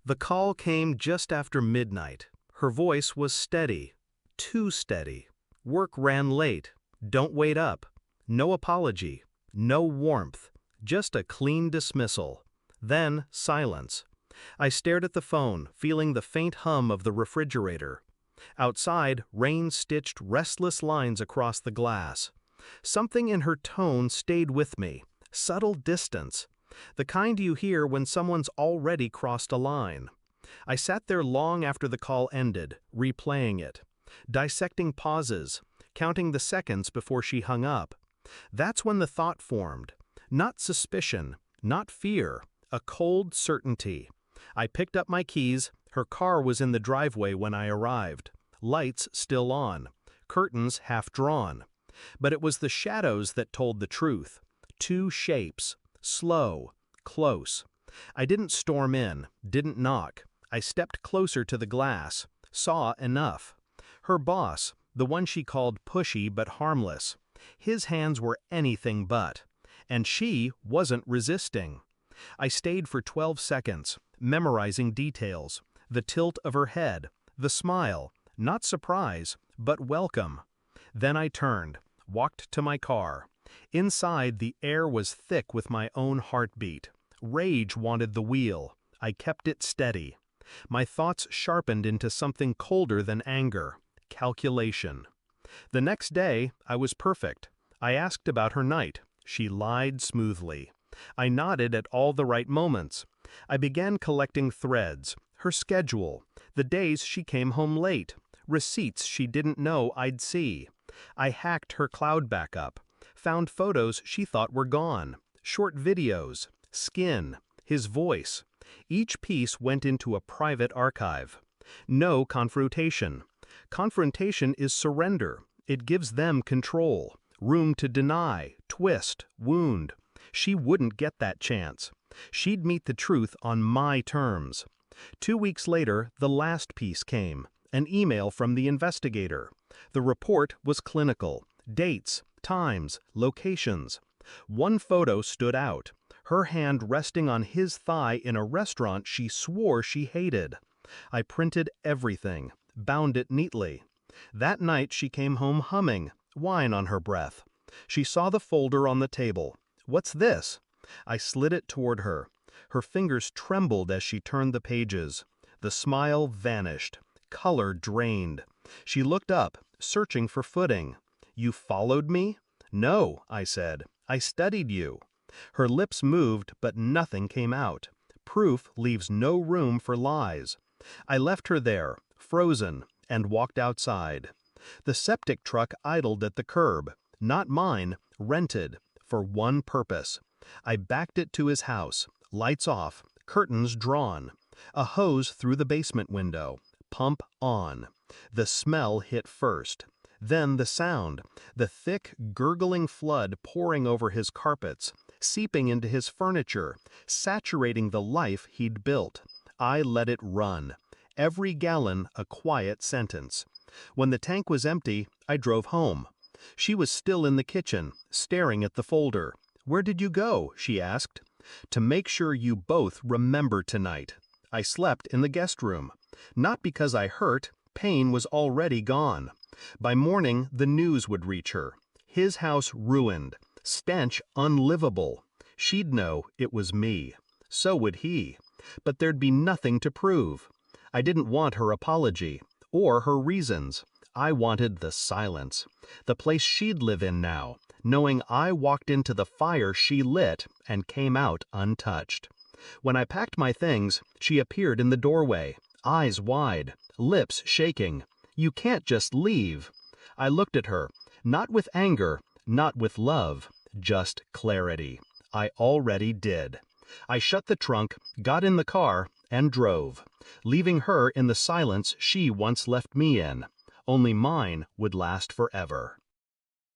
The call came just after midnight. Her voice was steady, too steady. Work ran late. Don't wait up. No apology. No warmth. Just a clean dismissal. Then silence. I stared at the phone, feeling the faint hum of the refrigerator. Outside, rain stitched restless lines across the glass. Something in her tone stayed with me. Subtle distance. The kind you hear when someone's already crossed a line. I sat there long after the call ended, replaying it, dissecting pauses, counting the seconds before she hung up. That's when the thought formed. Not suspicion, not fear, a cold certainty. I picked up my keys. Her car was in the driveway when I arrived. Lights still on, curtains half drawn. But it was the shadows that told the truth. Two shapes, slow, close. I didn't storm in, didn't knock. I stepped closer to the glass, saw enough. Her boss, the one she called pushy but harmless, his hands were anything but. And she wasn't resisting. I stayed for 12 seconds, memorizing details, the tilt of her head, the smile, not surprise, but welcome. Then I turned, walked to my car. Inside, the air was thick with my own heartbeat. Rage wanted the wheel. I kept it steady. My thoughts sharpened into something colder than anger, calculation. The next day, I was perfect. I asked about her night. She lied smoothly. I nodded at all the right moments. I began collecting threads, her schedule, the days she came home late, receipts she didn't know I'd see. I hacked her cloud backup, found photos she thought were gone, short videos, skin, his voice. Each piece went into a private archive. No confrontation. Confrontation is surrender. It gives them control, room to deny, twist, wound. She wouldn't get that chance. She'd meet the truth on my terms. 2 weeks later, the last piece came, an email from the investigator. The report was clinical. Dates, times, locations. One photo stood out, her hand resting on his thigh in a restaurant she swore she hated. I printed everything, bound it neatly. That night she came home humming, wine on her breath. She saw the folder on the table. "What's this?" I slid it toward her. Her fingers trembled as she turned the pages. The smile vanished. Color drained. She looked up, searching for footing. "You followed me?" "No," I said. "I studied you." Her lips moved, but nothing came out. Proof leaves no room for lies. I left her there, frozen, and walked outside. The septic truck idled at the curb. Not mine, rented, for one purpose. I backed it to his house, lights off, curtains drawn. A hose through the basement window, pump on. The smell hit first. Then the sound, the thick, gurgling flood pouring over his carpets, seeping into his furniture, saturating the life he'd built. I let it run. Every gallon a quiet sentence. When the tank was empty, I drove home. She was still in the kitchen, staring at the folder. "Where did you go?" she asked. "To make sure you both remember tonight." I slept in the guest room. Not because I hurt, pain was already gone. By morning, the news would reach her. His house ruined, stench unlivable. She'd know it was me. So would he. But there'd be nothing to prove. I didn't want her apology, or her reasons. I wanted the silence, the place she'd live in now, knowing I walked into the fire she lit and came out untouched. When I packed my things, she appeared in the doorway, eyes wide, lips shaking. "You can't just leave." I looked at her, not with anger, not with love, just clarity. I already did. I shut the trunk, got in the car, and drove, leaving her in the silence she once left me in. Only mine would last forever.